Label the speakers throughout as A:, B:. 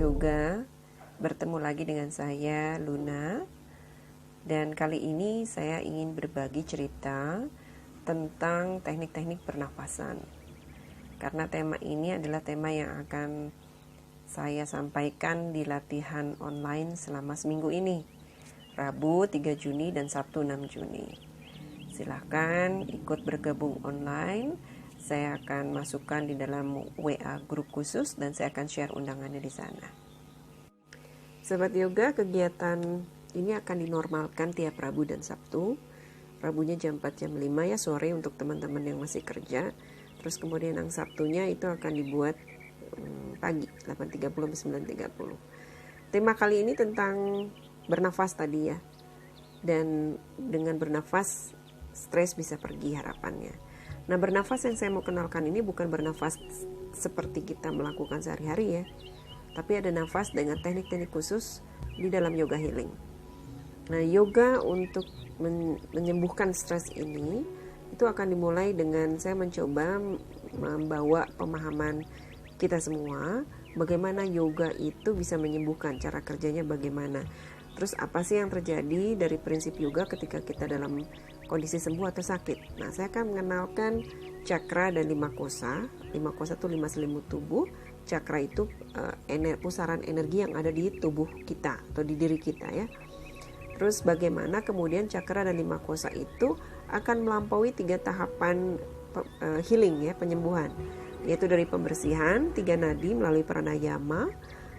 A: Yoga, bertemu lagi dengan saya Luna. Dan kali ini saya ingin berbagi cerita tentang teknik-teknik pernafasan. Karena tema ini adalah tema yang akan saya sampaikan di latihan online selama seminggu ini, Rabu 3 Juni dan Sabtu 6 Juni. Silahkan ikut bergabung online. Saya akan masukkan di dalam WA grup khusus dan saya akan share undangannya di sana. Sobat Yoga, kegiatan ini akan dinormalkan tiap Rabu dan Sabtu. Rabunya jam 4 jam 5 ya sore untuk teman-teman yang masih kerja. Terus kemudian yang Sabtunya itu akan dibuat pagi 8.30 sampai 9.30. Tema kali ini tentang bernafas tadi ya. Dan dengan bernafas stres bisa pergi harapannya. Nah, bernafas yang saya mau kenalkan ini bukan bernafas seperti kita melakukan sehari-hari ya. Tapi ada nafas dengan teknik-teknik khusus di dalam yoga healing. Nah, yoga untuk menyembuhkan stres ini itu akan dimulai dengan saya mencoba membawa pemahaman kita semua bagaimana yoga itu bisa menyembuhkan, cara kerjanya bagaimana. Terus apa sih yang terjadi dari prinsip yoga ketika kita dalam kondisi sembuh atau sakit. Nah, saya akan mengenalkan cakra dan 5 kosa. 5 kosa itu 5 selimut tubuh. Cakra itu pusaran energi yang ada di tubuh kita atau di diri kita ya. Terus bagaimana kemudian cakra dan 5 kosa itu akan melampaui 3 tahapan healing ya, penyembuhan. Yaitu dari pembersihan 3 nadi melalui pranayama,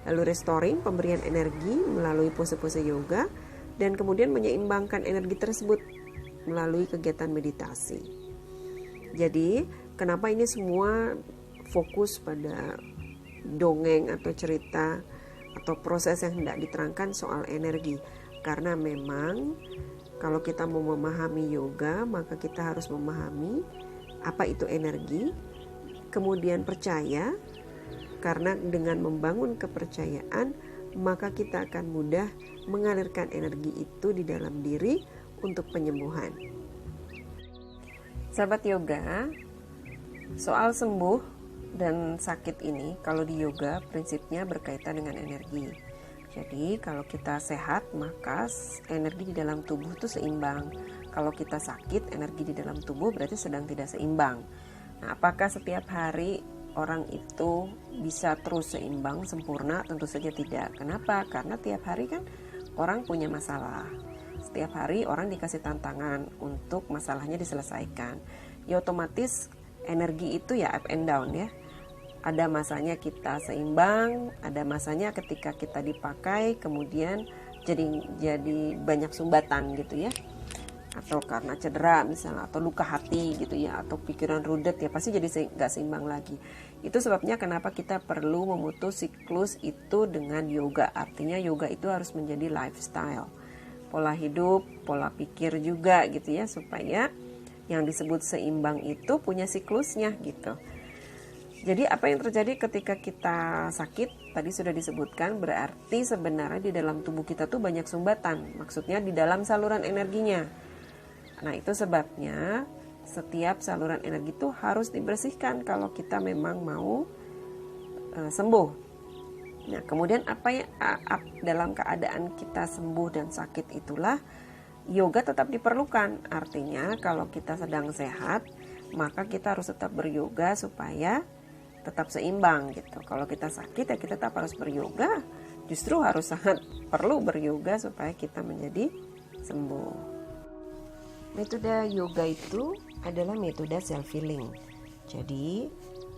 A: lalu restoring, pemberian energi melalui pose-pose yoga, dan kemudian menyeimbangkan energi tersebut melalui kegiatan meditasi. Jadi, kenapa ini semua fokus pada dongeng atau cerita atau proses yang hendak diterangkan soal energi? Karena memang kalau kita mau memahami yoga, maka kita harus memahami apa itu energi, kemudian percaya, karena dengan membangun kepercayaan, maka kita akan mudah mengalirkan energi itu di dalam diri untuk penyembuhan. Sahabat yoga, soal sembuh dan sakit ini kalau di yoga prinsipnya berkaitan dengan energi. Jadi kalau kita sehat maka energi di dalam tubuh itu seimbang. Kalau kita sakit energi di dalam tubuh berarti sedang tidak seimbang. Nah, apakah setiap hari orang itu bisa terus seimbang, sempurna? Tentu saja tidak. Kenapa? Karena tiap hari kan orang punya masalah. Setiap hari orang dikasih tantangan untuk masalahnya diselesaikan. Ya otomatis energi itu ya up and down ya. Ada masanya kita seimbang, ada masanya ketika kita dipakai kemudian jadi banyak sumbatan gitu ya. Atau karena cedera misalnya, atau luka hati gitu ya, atau pikiran rudet ya pasti jadi nggak seimbang lagi. Itu sebabnya kenapa kita perlu memutus siklus itu dengan yoga. Artinya yoga itu harus menjadi lifestyle. Pola hidup, pola pikir juga gitu ya, supaya yang disebut seimbang itu punya siklusnya gitu. Jadi apa yang terjadi ketika kita sakit, tadi sudah disebutkan, berarti sebenarnya di dalam tubuh kita tuh banyak sumbatan, maksudnya di dalam saluran energinya. Nah itu sebabnya setiap saluran energi itu harus dibersihkan kalau kita memang mau sembuh. Nah, kemudian apa yang dalam keadaan kita sembuh dan sakit itulah yoga tetap diperlukan. Artinya kalau kita sedang sehat, maka kita harus tetap beryoga supaya tetap seimbang gitu. Kalau kita sakit ya kita tetap harus beryoga. Justru harus sangat perlu beryoga supaya kita menjadi sembuh. Metode yoga itu adalah metode self healing. Jadi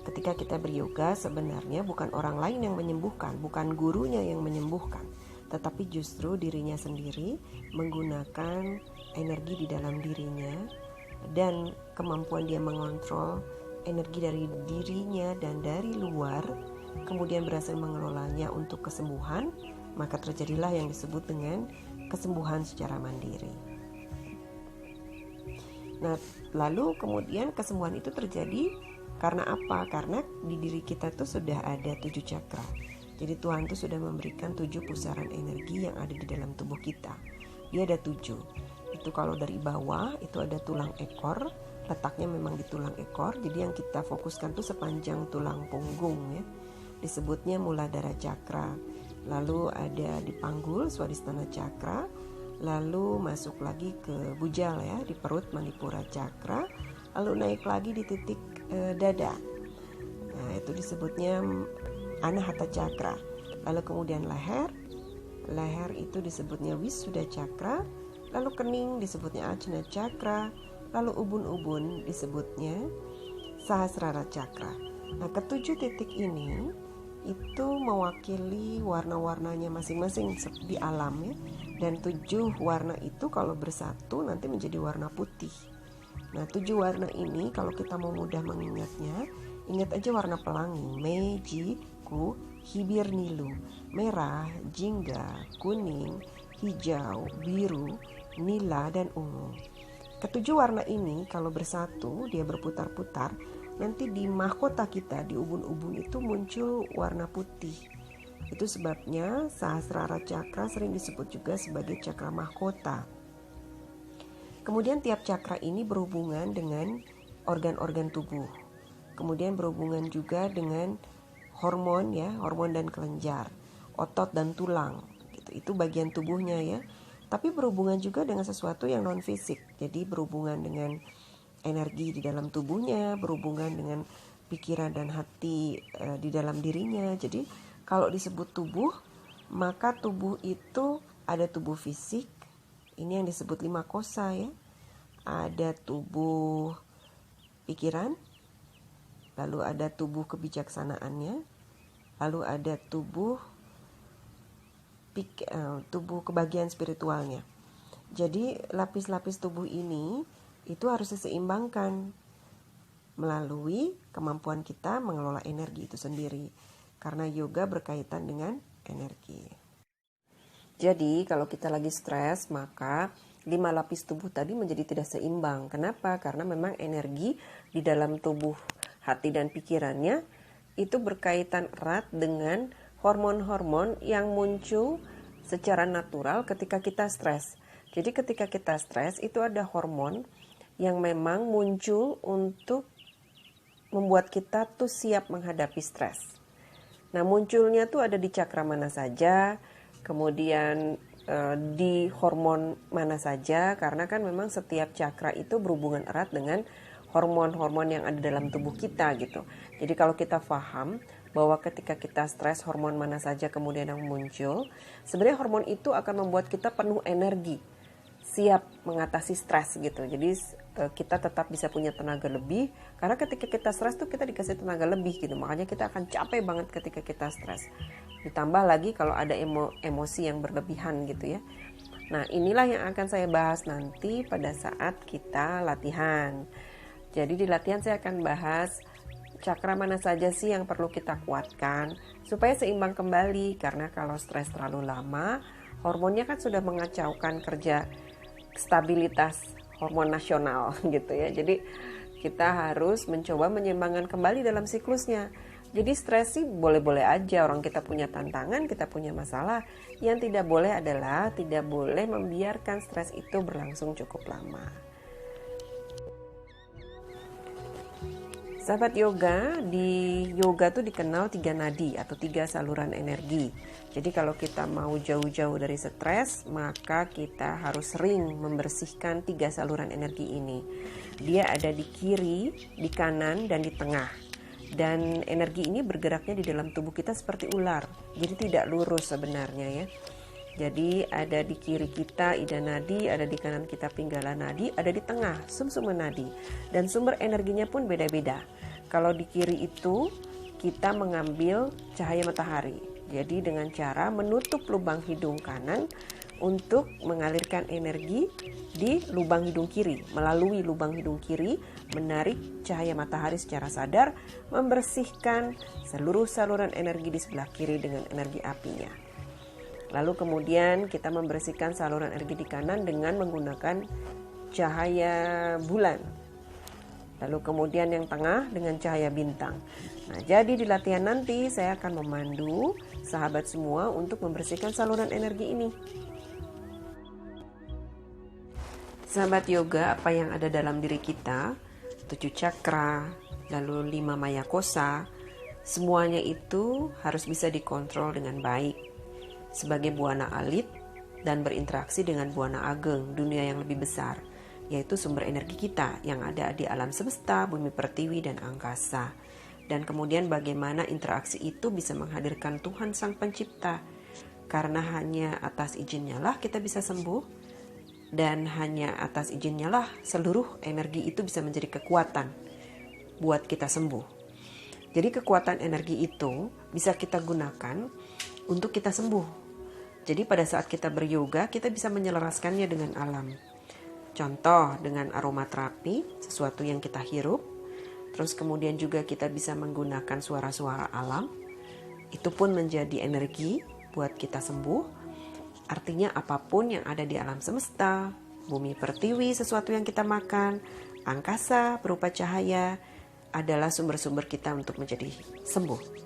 A: ketika kita beryoga sebenarnya bukan orang lain yang menyembuhkan, bukan gurunya yang menyembuhkan, tetapi justru dirinya sendiri menggunakan energi di dalam dirinya dan kemampuan dia mengontrol energi dari dirinya dan dari luar, kemudian berhasil mengelolanya untuk kesembuhan, maka terjadilah yang disebut dengan kesembuhan secara mandiri. Nah, lalu kemudian kesembuhan itu terjadi karena apa? Karena di diri kita tuh sudah ada 7 cakra. Jadi Tuhan tuh sudah memberikan 7 pusaran energi yang ada di dalam tubuh kita. Dia ada 7. Itu kalau dari bawah itu ada tulang ekor, letaknya memang di tulang ekor. Jadi yang kita fokuskan tuh sepanjang tulang punggung ya. disebutnya Muladhara Cakra. Lalu ada di panggul Swadhisthana Cakra, lalu masuk lagi ke bujal ya, di perut Manipura Cakra, lalu naik lagi di titik dada. Nah, itu disebutnya Anahata Cakra. Lalu kemudian leher itu disebutnya Wisuddha Cakra, lalu kening disebutnya Ajna Cakra, lalu ubun-ubun disebutnya Sahasrara Cakra. Nah, ketujuh titik ini itu mewakili warna-warnanya masing-masing di alam ya. Dan 7 warna itu kalau bersatu nanti menjadi warna putih. Nah, 7 warna ini kalau kita mau mudah mengingatnya, ingat aja warna pelangi: me, ji, ku, hibir, nilu, merah, jingga, kuning, hijau, biru, nila, dan ungu. Ketujuh warna ini kalau bersatu, dia berputar-putar, nanti di mahkota kita, di ubun-ubun itu muncul warna putih. Itu sebabnya Sahasrara Cakra sering disebut juga sebagai cakra mahkota. Kemudian tiap cakra ini berhubungan dengan organ-organ tubuh. Kemudian berhubungan juga dengan hormon ya, hormon dan kelenjar, otot dan tulang. Itu bagian tubuhnya ya. Tapi berhubungan juga dengan sesuatu yang non fisik. Jadi berhubungan dengan energi di dalam tubuhnya, berhubungan dengan pikiran dan hati di dalam dirinya. Jadi kalau disebut tubuh, maka tubuh itu ada tubuh fisik, ini yang disebut 5 kosa ya. Ada tubuh pikiran, lalu ada tubuh kebijaksanaannya, lalu ada tubuh kebahagiaan spiritualnya. Jadi lapis-lapis tubuh ini itu harus diseimbangkan melalui kemampuan kita mengelola energi itu sendiri, karena yoga berkaitan dengan energi. Jadi kalau kita lagi stres, maka 5 lapis tubuh tadi menjadi tidak seimbang. Kenapa? Karena memang energi di dalam tubuh hati dan pikirannya itu berkaitan erat dengan hormon-hormon yang muncul secara natural ketika kita stres. Jadi ketika kita stres itu ada hormon yang memang muncul untuk membuat kita tuh siap menghadapi stres. Nah, munculnya tuh ada di cakra mana saja, kemudian di hormon mana saja, karena kan memang setiap cakra itu berhubungan erat dengan hormon-hormon yang ada dalam tubuh kita gitu. Jadi kalau kita paham bahwa ketika kita stres hormon mana saja kemudian yang muncul, sebenarnya hormon itu akan membuat kita penuh energi, siap mengatasi stres gitu. Jadi kita tetap bisa punya tenaga lebih, karena ketika kita stres tuh kita dikasih tenaga lebih gitu. Makanya kita akan capek banget ketika kita stres. Ditambah lagi kalau ada emosi yang berlebihan gitu ya. Nah, inilah yang akan saya bahas nanti pada saat kita latihan. Jadi di latihan saya akan bahas cakra mana saja sih yang perlu kita kuatkan supaya seimbang kembali, karena kalau stres terlalu lama, hormonnya kan sudah mengacaukan kerja stabilitas hormon nasional gitu ya. Jadi kita harus mencoba menyeimbangkan kembali dalam siklusnya. Jadi stres sih boleh-boleh aja, orang kita punya tantangan, kita punya masalah. Yang tidak boleh adalah tidak boleh membiarkan stres itu berlangsung cukup lama. Sahabat yoga, di yoga tuh dikenal 3 nadi atau 3 saluran energi. Jadi kalau kita mau jauh-jauh dari stres, maka kita harus sering membersihkan 3 saluran energi ini. Dia ada di kiri, di kanan, dan di tengah. Dan energi ini bergeraknya di dalam tubuh kita seperti ular. Jadi tidak lurus sebenarnya ya. Jadi ada di kiri kita ida nadi, ada di kanan kita pinggala nadi, ada di tengah sumsuma nadi. Dan sumber energinya pun beda-beda. Kalau di kiri itu kita mengambil cahaya matahari. Jadi dengan cara menutup lubang hidung kanan untuk mengalirkan energi di lubang hidung kiri. Melalui lubang hidung kiri menarik cahaya matahari secara sadar, membersihkan seluruh saluran energi di sebelah kiri dengan energi apinya. Lalu kemudian kita membersihkan saluran energi di kanan dengan menggunakan cahaya bulan. Lalu kemudian yang tengah dengan cahaya bintang. Nah, jadi di latihan nanti saya akan memandu sahabat semua untuk membersihkan saluran energi ini. Sahabat yoga, apa yang ada dalam diri kita, 7 cakra, lalu 5 maya kosa, Semuanya itu harus bisa dikontrol dengan baik sebagai buana alit dan berinteraksi dengan buana ageng, dunia yang lebih besar, yaitu sumber energi kita yang ada di alam semesta, bumi pertiwi, dan angkasa. Dan kemudian bagaimana interaksi itu bisa menghadirkan Tuhan Sang Pencipta, karena hanya atas izinnya lah kita bisa sembuh, dan hanya atas izinnya lah seluruh energi itu bisa menjadi kekuatan buat kita sembuh. Jadi kekuatan energi itu bisa kita gunakan untuk kita sembuh. Jadi pada saat kita beryoga, kita bisa menyelaraskannya dengan alam. Contoh dengan aromaterapi, sesuatu yang kita hirup. Terus kemudian juga kita bisa menggunakan suara-suara alam. Itu pun menjadi energi buat kita sembuh. Artinya apapun yang ada di alam semesta, bumi pertiwi, sesuatu yang kita makan, angkasa berupa cahaya, adalah sumber-sumber kita untuk menjadi sembuh.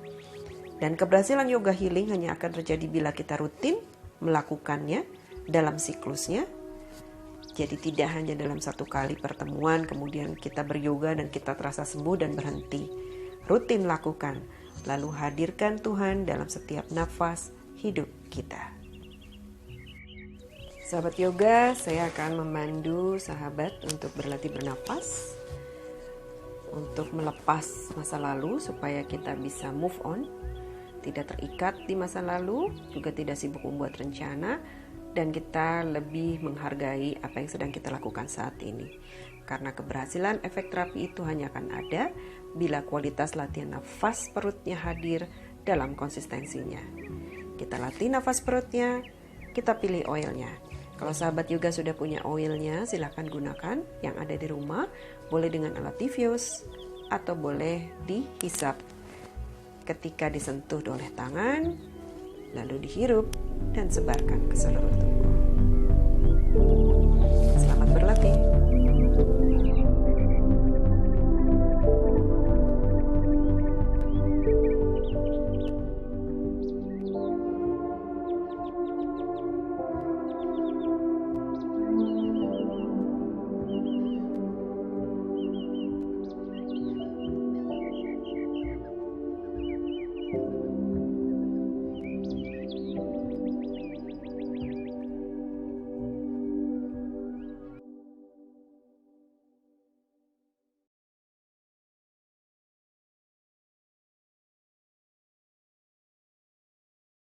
A: Dan keberhasilan yoga healing hanya akan terjadi bila kita rutin melakukannya dalam siklusnya. Jadi tidak hanya dalam satu kali pertemuan kemudian kita beryoga dan kita terasa sembuh dan berhenti. Rutin lakukan, lalu hadirkan Tuhan dalam setiap nafas hidup kita. Sahabat yoga, saya akan memandu sahabat untuk berlatih bernafas, untuk melepas masa lalu supaya kita bisa move on, tidak terikat di masa lalu, juga tidak sibuk membuat rencana, dan kita lebih menghargai apa yang sedang kita lakukan saat ini. Karena keberhasilan efek terapi itu hanya akan ada bila kualitas latihan nafas perutnya hadir dalam konsistensinya. Kita latih nafas perutnya, kita pilih oilnya. Kalau sahabat yoga sudah punya oilnya, silakan gunakan yang ada di rumah, boleh dengan alat diffuse atau boleh dihisap ketika disentuh oleh tangan, lalu dihirup dan sebarkan ke seluruh tubuh.